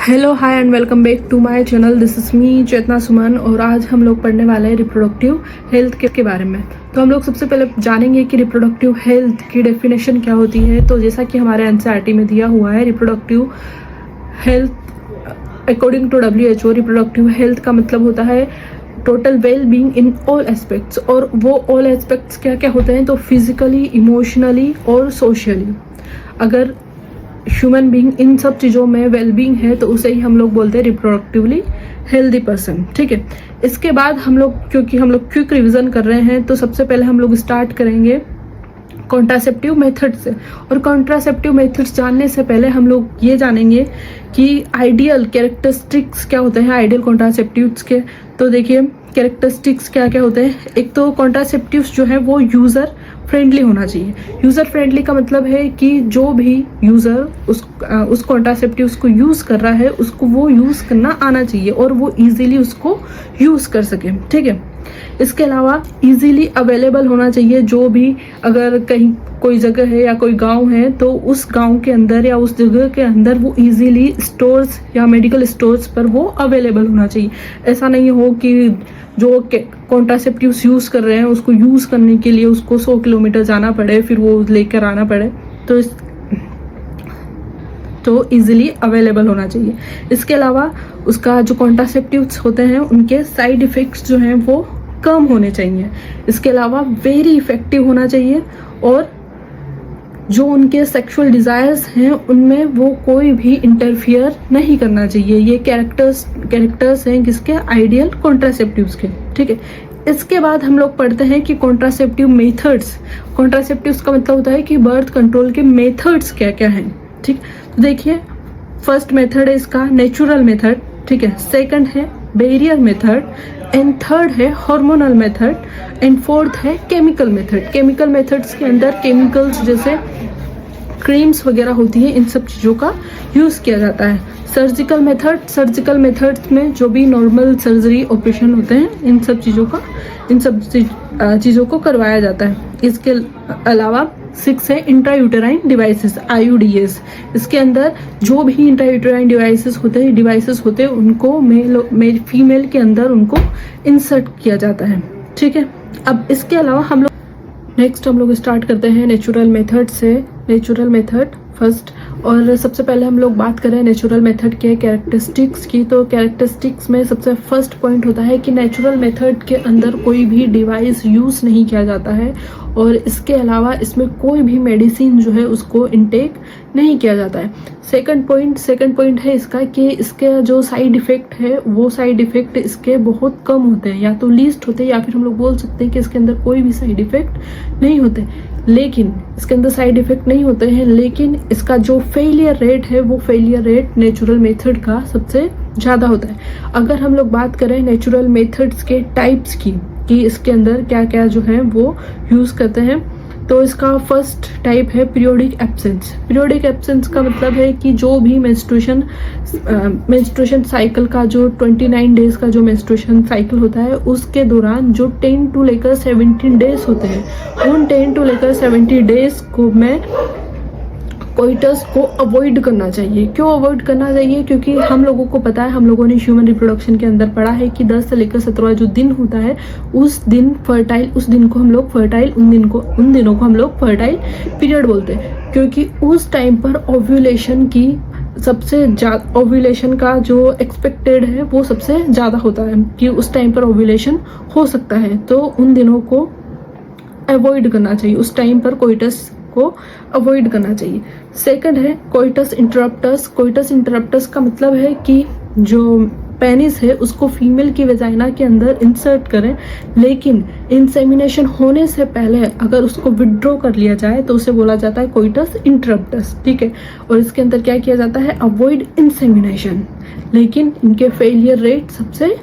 Hello hi and welcome back to my channel. This is me Chetna Suman और आज हम लोग पढ़ने वाले हैं रिप्रोडक्टिव हेल्थ के बारे में। तो हम लोग सबसे पहले जानेंगे कि रिप्रोडक्टिव हेल्थ की डेफिनेशन क्या होती है। तो जैसा कि हमारे एनसीईआरटी में दिया हुआ है, reproductive health according to WHO, reproductive health का मतलब होता है total well being in all aspects. और वो ऑल एस्पेक्ट्स क्या क्या होते हैं, तो फिजिकली, इमोशनली और सोशली। अगर ह्यूमन बीइंग इन सब चीज़ों में वेल बीइंग है तो उसे ही हम लोग बोलते हैं रिप्रोडक्टिवली हेल्दी पर्सन। ठीक है, इसके बाद हम लोग, क्योंकि हम लोग क्विक रिवीजन कर रहे हैं, तो सबसे पहले हम लोग स्टार्ट करेंगे कॉन्ट्रासेप्टिव मेथड से। और कॉन्ट्रासेप्टिव मेथड्स जानने से पहले हम लोग ये जानेंगे कि आइडियल कैरेक्टरिस्टिक्स क्या होते हैं आइडियल कॉन्ट्रासेप्टिव्स के। तो देखिए कैरेक्टरिस्टिक्स क्या क्या होते हैं। एक तो कॉन्ट्रासेप्टिव्स जो है वो यूज़र फ्रेंडली होना चाहिए। यूज़र फ्रेंडली का मतलब है कि जो भी यूज़र उस कॉन्ट्रासेप्टिव्स को यूज़ कर रहा है उसको वो यूज़ करना आना चाहिए और वो इजीली उसको यूज़ कर सके। ठीक है, इसके अलावा इजीली अवेलेबल होना चाहिए। जो भी अगर कहीं कोई जगह है या कोई गांव है तो उस गांव के अंदर या उस जगह के अंदर वो इजीली स्टोर्स या मेडिकल स्टोर्स पर वो अवेलेबल होना चाहिए। ऐसा नहीं हो कि जो कॉन्ट्रासेप्टिव्स यूज़ कर रहे हैं उसको यूज़ करने के लिए उसको 100 किलोमीटर जाना पड़े, फिर वो लेकर आना पड़े। तो इजीली अवेलेबल होना चाहिए। इसके अलावा उसका जो कॉन्ट्रासेप्टिव्स होते हैं उनके साइड इफ़ेक्ट्स जो हैं वो कम होने चाहिए। इसके अलावा वेरी इफ़ेक्टिव होना चाहिए और जो उनके सेक्सुअल डिज़ायर्स हैं उनमें वो कोई भी इंटरफियर नहीं करना चाहिए। ये कैरेक्टर्स हैं किसके, आइडियल कॉन्ट्रासेप्टिव्स के। ठीक है, इसके बाद हम लोग पढ़ते हैं कि कॉन्ट्रासेप्टिव मेथड्स। कॉन्ट्रासेप्टिव्स का मतलब होता है कि बर्थ कंट्रोल के मेथड्स क्या क्या हैं। ठीक, तो देखिए फर्स्ट मेथड है इसका नेचुरल मेथड। ठीक है, सेकंड है बैरियर मेथड एंड थर्ड है हार्मोनल मेथड एंड फोर्थ है केमिकल मेथड। केमिकल मेथड्स के अंदर केमिकल्स जैसे क्रीम्स वगैरह होती हैं, इन सब चीज़ों का यूज़ किया जाता है। सर्जिकल मेथड्स में जो भी नॉर्मल सर्जरी ऑपरेशन होते हैं इन सब चीज़ों को करवाया जाता है। इसके अलावा 6 है इंट्रायूटेराइन डिवाइसेस, IUDs। इसके अंदर जो भी इंट्रायूटेराइन डिवाइसेस होते हैं उनको मेल फीमेल के अंदर उनको इंसर्ट किया जाता है। ठीक है, अब इसके अलावा हम लोग स्टार्ट करते हैं नेचुरल मेथड से। नेचुरल मेथड फर्स्ट, और सबसे पहले हम लोग बात करें नेचुरल मेथड के कैरेक्टरिस्टिक्स की। तो कैरेक्टरिस्टिक्स में सबसे फर्स्ट पॉइंट होता है कि नेचुरल मेथड के अंदर कोई भी डिवाइस यूज़ नहीं किया जाता है और इसके अलावा इसमें कोई भी मेडिसिन जो है उसको इनटेक नहीं किया जाता है। सेकंड पॉइंट है इसका कि इसके जो साइड इफ़ेक्ट है वो साइड इफ़ेक्ट इसके बहुत कम होते हैं, या तो लीस्ट होते हैं या फिर हम लोग बोल सकते हैं कि इसके अंदर कोई भी साइड इफ़ेक्ट नहीं होते। लेकिन इसके अंदर साइड इफ़ेक्ट नहीं होते हैं, लेकिन इसका जो फेलियर रेट है वो फेलियर रेट नेचुरल मेथड का सबसे ज़्यादा होता है। अगर हम लोग बात करें नेचुरल मेथड्स के टाइप्स की कि इसके अंदर क्या क्या जो है वो यूज़ करते हैं, तो इसका फर्स्ट टाइप है पीरियोडिक एब्सेंस। पीरियोडिक एब्सेंस का मतलब है कि जो भी मेंस्ट्रुएशन साइकिल का जो 29 डेज का जो मेंस्ट्रुएशन साइकिल होता है उसके दौरान जो 10 to लेकर 17 डेज होते हैं, उन 10 to लेकर 70 डेज को में कोइटस को अवॉइड करना चाहिए। क्यों अवॉइड करना चाहिए? क्योंकि हम लोगों को पता है, हम लोगों ने ह्यूमन रिप्रोडक्शन के अंदर पढ़ा है कि 10 से लेकर 17 जो दिन होता है उस दिन फर्टाइल, उन दिनों को हम लोग फर्टाइल पीरियड बोलते हैं। क्योंकि उस टाइम पर ओव्यूलेशन की सबसे ज़्यादा, ओव्यूलेशन का जो एक्सपेक्टेड है वो सबसे ज़्यादा होता है कि उस टाइम पर ओव्यूलेशन हो सकता है, तो उन दिनों को अवॉइड करना चाहिए, उस टाइम पर कोइटस को अवॉइड करना चाहिए। सेकंड है कोइटस इंटरप्टस। कोइटस इंटरप्टस का मतलब है कि जो पेनिस है उसको फीमेल की वेजाइना के अंदर इंसर्ट करें, लेकिन इंसेमिनेशन होने से पहले अगर उसको विड्रॉ कर लिया जाए तो उसे बोला जाता है कोइटस इंटरप्टस। ठीक है, और इसके अंदर क्या किया जाता है, अवॉइड इंसेमिनेशन, लेकिन इनके फेलियर रेट सबसे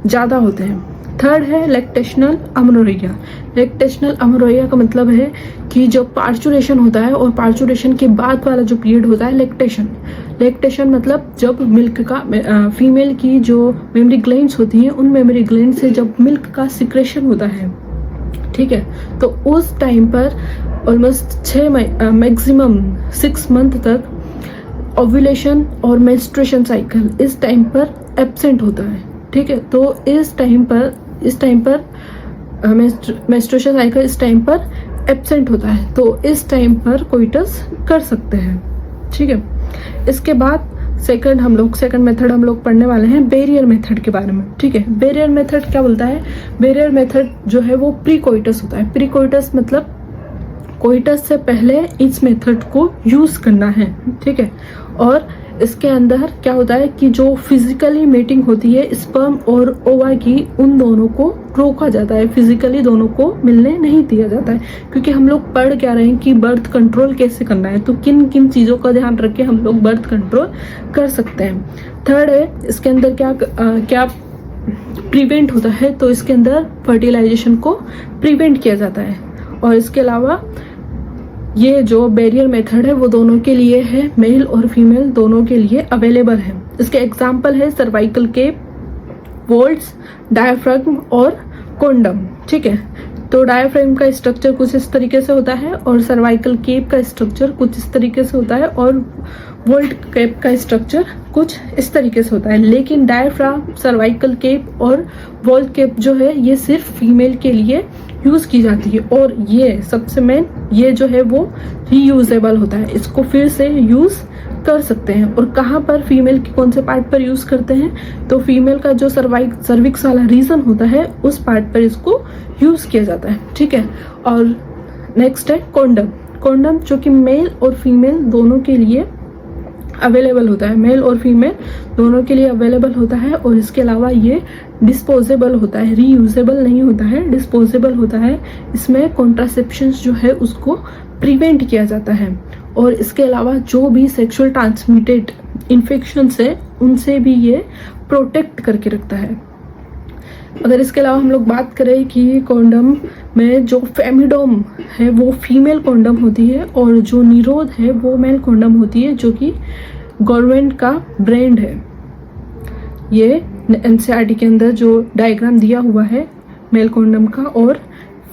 ज़्यादा होते हैं। थर्ड है लैक्टेशनल अमेनोरिया। लैक्टेशनल अमेनोरिया का मतलब है कि जब पार्चुरेशन होता है और पार्चुरेशन के बाद वाला जो पीरियड होता है लैक्टेशन मतलब जब मिल्क का फीमेल की जो मेमरी ग्लैंड्स होती हैं उन मेमरी ग्लैंड से जब मिल्क का सिक्रेशन होता है। ठीक है, तो उस टाइम पर ऑलमोस्ट 6 मैक्सिमम 6 मंथ तक ओव्यूलेशन और मेंस्ट्रुएशन साइकिल इस टाइम पर एब्सेंट होता है, ठीक है। तो इस टाइम पर मेंस्ट्रुएशन साइकिल इस टाइम पर एब्सेंट होता है, तो इस टाइम पर कोइटस कर सकते हैं, ठीक है। इसके बाद सेकंड मेथड हम लोग पढ़ने वाले हैं बैरियर मेथड के बारे में, ठीक है। बैरियर मेथड क्या बोलता है? बैरियर मेथड जो है वो प्री कोइटस होता है। प्री कोइटस मतलब कोइटस से पहले इस मेथड को यूज करना है, ठीक है। और इसके अंदर क्या होता है कि जो फिजिकली मीटिंग होती है स्पर्म और ओवा की, उन दोनों को रोका जाता है, फिजिकली दोनों को मिलने नहीं दिया जाता है, क्योंकि हम लोग पढ़ क्या रहे हैं कि बर्थ कंट्रोल कैसे करना है, तो किन किन चीज़ों का ध्यान रख के हम लोग बर्थ कंट्रोल कर सकते हैं। थर्ड है इसके अंदर क्या प्रिवेंट होता है, तो इसके अंदर फर्टिलाइजेशन को प्रिवेंट किया जाता है। और इसके अलावा ये जो बैरियर मेथड है वो दोनों के लिए है, मेल और फीमेल दोनों के लिए अवेलेबल है। इसके एग्जाम्पल है सर्वाइकल केप, वोल्ट्स, डायाफ्राम और कोंडम, ठीक है। तो डायाफ्राम का स्ट्रक्चर कुछ इस तरीके से होता है और सर्वाइकल केप का स्ट्रक्चर कुछ इस तरीके से होता है और वोल्ट केप का स्ट्रक्चर कुछ इस तरीके से होता है। लेकिन डायाफ्राम, सर्वाइकल केप और वोल्ट केप जो है ये सिर्फ फीमेल के लिए यूज की जाती है, और ये सबसे मेन ये जो है वो रीयूजेबल होता है, इसको फिर से यूज कर सकते हैं। और कहाँ पर फीमेल के कौन से पार्ट पर यूज करते हैं, तो फीमेल का जो सर्विक्स वाला रीजन होता है उस पार्ट पर इसको यूज किया जाता है, ठीक है। और नेक्स्ट है कॉन्डम जो कि मेल और फीमेल दोनों के लिए अवेलेबल होता है, मेल और फीमेल दोनों के लिए अवेलेबल होता है। और इसके अलावा ये डिस्पोजेबल होता है, रीयूजेबल नहीं होता है, डिस्पोजेबल होता है। इसमें कॉन्ट्रासेप्शन जो है उसको प्रिवेंट किया जाता है। और इसके अलावा जो भी सेक्सुअल ट्रांसमिटेड इन्फेक्शंस है उनसे भी ये प्रोटेक्ट करके रखता है। अगर इसके अलावा हम लोग बात करें कि कॉन्डम में जो फेमिडोम है वो फीमेल कॉन्डम होती है और जो निरोध है वो मेल कॉन्डम होती है, जो कि गवर्नमेंट का ब्रांड है। ये एनसीईआरटी के अंदर जो डायग्राम दिया हुआ है मेल कॉन्डम का और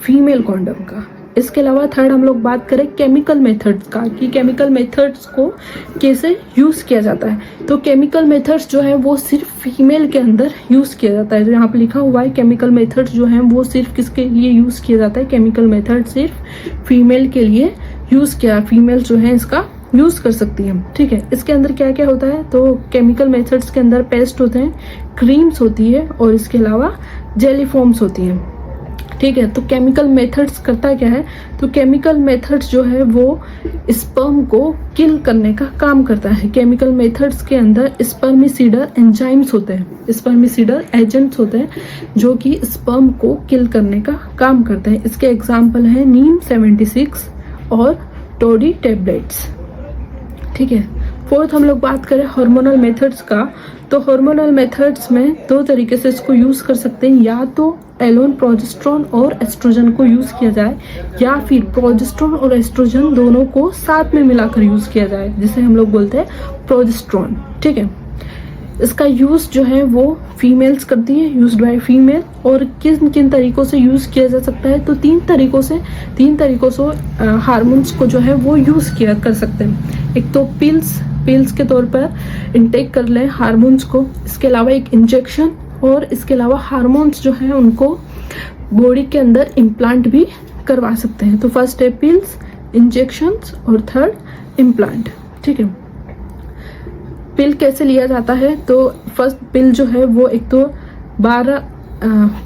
फीमेल कॉन्डम का। इसके अलावा थर्ड हम लोग बात करें केमिकल मेथड्स का, कि केमिकल मेथड्स को कैसे यूज़ किया जाता है। तो केमिकल मेथड्स जो है वो सिर्फ फीमेल के अंदर यूज़ किया जाता है। जो यहाँ पे लिखा हुआ है केमिकल मेथड्स जो हैं वो सिर्फ किसके लिए यूज़ किया जाता है, केमिकल मेथड सिर्फ फीमेल के लिए यूज़ किया, फीमेल जो है इसका यूज़ कर सकती है, ठीक है। इसके अंदर क्या क्या होता है, तो केमिकल मेथड्स के अंदर पेस्ट होते हैं, क्रीम्स होती है और इसके अलावा जेली फॉर्म्स होती हैं, ठीक है। तो केमिकल मेथड्स करता क्या है, तो केमिकल मेथड्स जो है वो स्पर्म को किल करने का काम करता है। केमिकल मेथड्स के अंदर स्पर्मिसिडल एंजाइम्स होते हैं, स्पर्मिसिडल एजेंट्स होते हैं जो कि स्पर्म को किल करने का काम करते हैं। इसके एग्जाम्पल है नीम 76 और टोडी टेबलेट्स, ठीक है। फोर्थ हम लोग बात करें हार्मोनल मेथड्स का, तो हार्मोनल मेथड्स में दो तरीके से इसको यूज़ कर सकते हैं, या तो एलोन प्रोजेस्टेरोन और एस्ट्रोजन को यूज़ किया जाए, या फिर प्रोजेस्टेरोन और एस्ट्रोजन दोनों को साथ में मिलाकर यूज़ किया जाए, जिसे हम लोग बोलते हैं प्रोजेस्टेरोन, ठीक है। इसका यूज़ जो है वो फीमेल्स करती है, यूज्ड बाय फीमेल। और किन किन तरीकों से यूज़ किया जा सकता है, तो तीन तरीकों से हार्मोन्स को जो है वो यूज़ किया कर सकते हैं। एक तो पिल्स के तौर पर इनटेक कर लें हार्मोन्स को, इसके अलावा एक इंजेक्शन, और इसके अलावा हार्मोन्स जो हैं उनको बॉडी के अंदर इम्प्लांट भी करवा सकते हैं। तो फर्स्ट है पिल्स, इंजेक्शंस और थर्ड इम्प्लांट, ठीक है। पिल कैसे लिया जाता है, तो फर्स्ट पिल जो है वो एक तो 12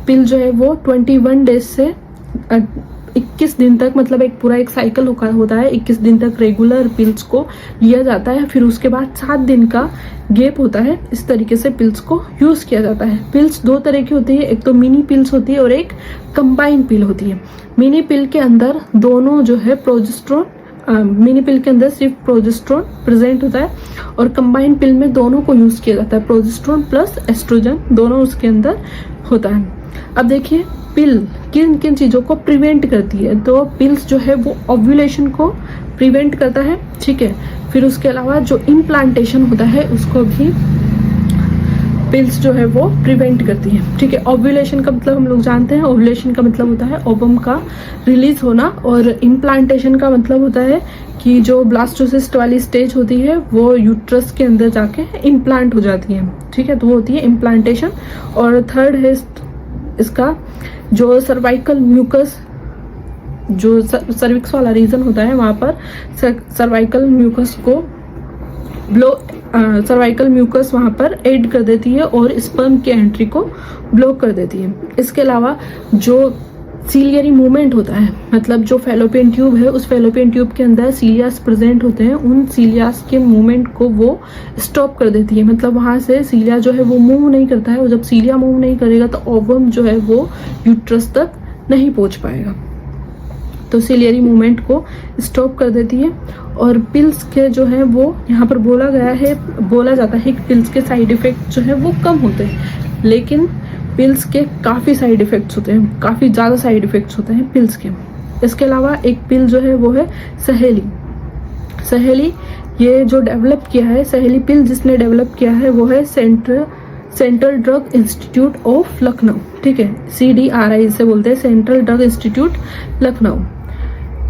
पिल जो है वो 21 डेज से 21 दिन तक, मतलब एक साइकिल होता है, 21 दिन तक रेगुलर पिल्स को लिया जाता है। फिर उसके बाद 7 दिन का गैप होता है, इस तरीके से पिल्स को यूज़ किया जाता है। पिल्स दो तरह की होती है, एक तो मिनी पिल्स होती है और एक कंबाइन पिल होती है। मिनी पिल के अंदर दोनों जो है प्रोजेस्टेरोन, मिनी पिल के अंदर सिर्फ प्रोजेस्टेरोन प्रेजेंट होता है और कंबाइन पिल में दोनों को यूज़ किया जाता है, प्रोजेस्टेरोन प्लस एस्ट्रोजन दोनों उसके अंदर होता है। अब देखिए पिल किन किन चीज़ों को प्रिवेंट करती है, तो पिल्स जो है वो ओव्यूलेशन को प्रिवेंट करता है, ठीक है। फिर उसके अलावा जो इम्प्लांटेशन होता है उसको भी पिल्स जो है वो प्रिवेंट करती हैं, ठीक है। ओव्यूलेशन का मतलब हम लोग जानते हैं, ओव्यूलेशन का मतलब होता है ओवम का रिलीज होना, और इम्प्लांटेशन का मतलब होता है कि जो ब्लास्टोसिस्ट वाली स्टेज होती है वो यूट्रस के अंदर जाके इम्प्लांट हो जाती है, ठीक है, तो वो होती है इम्प्लांटेशन। और थर्ड है इसका जो सर्वाइकल म्यूकस, जो सर्विक्स वाला रीजन होता है वहाँ पर सर्वाइकल म्यूकस को सर्वाइकल म्यूकस वहाँ पर एड कर देती है और स्पर्म की एंट्री को ब्लॉक कर देती है। इसके अलावा जो सीलियरी मूवमेंट होता है, मतलब जो फैलोपियन ट्यूब है, उस फैलोपियन ट्यूब के अंदर सीलियास प्रेजेंट होते हैं, उन सीलियास के मूवमेंट को वो स्टॉप कर देती है। मतलब वहाँ से सीलिया जो है वो मूव नहीं करता है, और जब सीलिया मूव नहीं करेगा तो ओवम जो है वो यूट्रस तक नहीं पहुँच पाएगा, तो सीलियरी मूवमेंट को स्टॉप कर देती है। और पिल्स के जो है वो यहाँ पर बोला जाता है कि पिल्स के साइड इफ़ेक्ट जो है वो कम होते हैं, लेकिन पिल्स के काफ़ी साइड इफ़ेक्ट्स होते हैं, काफ़ी ज़्यादा साइड इफ़ेक्ट्स होते हैं पिल्स के। इसके अलावा एक पिल जो है वो है सहेली। ये जो डेवलप किया है, सहेली पिल जिसने डेवलप किया है वो है central drug institute of Lucknow, ठीक है, CDRI से बोलते हैं, सेंट्रल ड्रग इंस्टीट्यूट लखनऊ।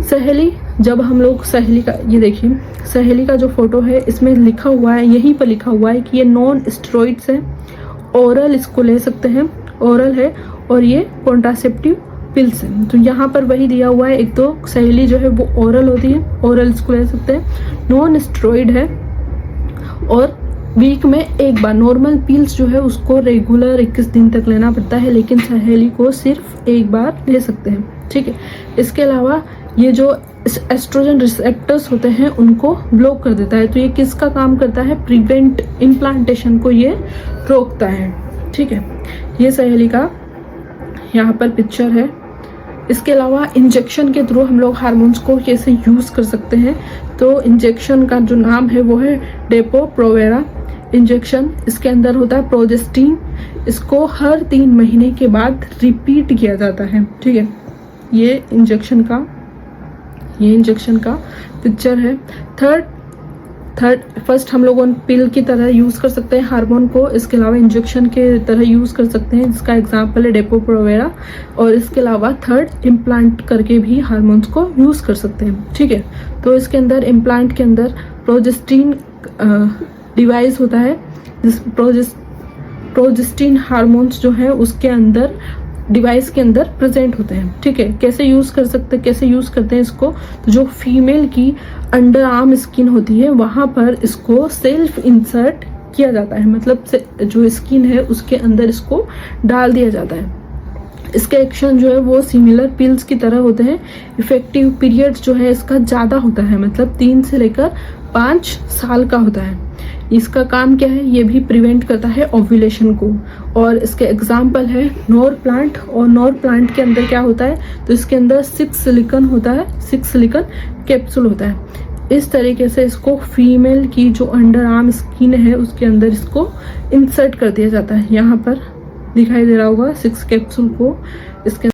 सहेली, जब हम लोग सहेली का, ये देखिए सहेली का जो फोटो है, इसमें लिखा हुआ है, यहीं पर लिखा हुआ है कि ये नॉन स्टेरॉइड्स है, ओरल इसको ले सकते हैं, ओरल है, और ये कॉन्ट्रासेप्टिव पिल्स है। तो यहाँ पर वही दिया हुआ है, एक तो सहेली जो है वो ओरल होती है, ओरल इसको ले सकते हैं, नॉन स्टेरॉइड है, और वीक में एक बार। नॉर्मल पिल्स जो है उसको रेगुलर 21 दिन तक लेना पड़ता है, लेकिन सहेली को सिर्फ एक बार ले सकते हैं, ठीक है। इसके अलावा ये जो एस्ट्रोजन रिसेप्टर्स होते हैं उनको ब्लॉक कर देता है, तो ये किसका काम करता है? प्रिवेंट इम्प्लांटेशन को ये रोकता है, ठीक है। ये सहेली का यहाँ पर पिक्चर है। इसके अलावा इंजेक्शन के थ्रू हम लोग हार्मोन्स को कैसे यूज़ कर सकते हैं, तो इंजेक्शन का जो नाम है वो है डेपो-प्रोवेरा इंजेक्शन। इसके अंदर होता है प्रोजेस्टिन, इसको हर 3 महीने के बाद रिपीट किया जाता है, ठीक है। ये इंजेक्शन का पिक्चर है। फर्स्ट हम लोगों पिल की तरह यूज़ कर सकते हैं हार्मोन को, इसके अलावा इंजेक्शन के तरह यूज़ कर सकते हैं, जिसका एग्जांपल है डेपो-प्रोवेरा। और इसके अलावा थर्ड इम्प्लांट करके भी हार्मोन्स को यूज़ कर सकते हैं, ठीक है। तो इसके अंदर इम्प्लांट के अंदर प्रोजेस्टिन डिवाइस होता है, जिस प्रोजेस्टिन हार्मोन्स जो है उसके अंदर डिवाइस के अंदर प्रेजेंट होते हैं, ठीक है। कैसे यूज़ करते हैं इसको, तो जो फीमेल की अंडर आर्म स्किन होती है वहाँ पर इसको सेल्फ इंसर्ट किया जाता है, मतलब जो स्किन है उसके अंदर इसको डाल दिया जाता है। इसका एक्शन जो है वो सिमिलर पिल्स की तरह होते हैं। इफेक्टिव पीरियड जो है इसका ज़्यादा होता है, मतलब 3 से लेकर 5 साल का होता है। इसका काम क्या है? ये भी प्रिवेंट करता है ओव्यूलेशन को। और इसके एग्जाम्पल है नॉर प्लांट, और नॉर प्लांट के अंदर क्या होता है, तो इसके अंदर 6 सिलिकन होता है, 6 सिलिकन कैप्सूल होता है। इस तरीके से इसको फीमेल की जो अंडर आर्म स्किन है उसके अंदर इसको इंसर्ट कर दिया जाता है। यहाँ पर दिखाई दे रहा होगा 6 कैप्सूल को इसके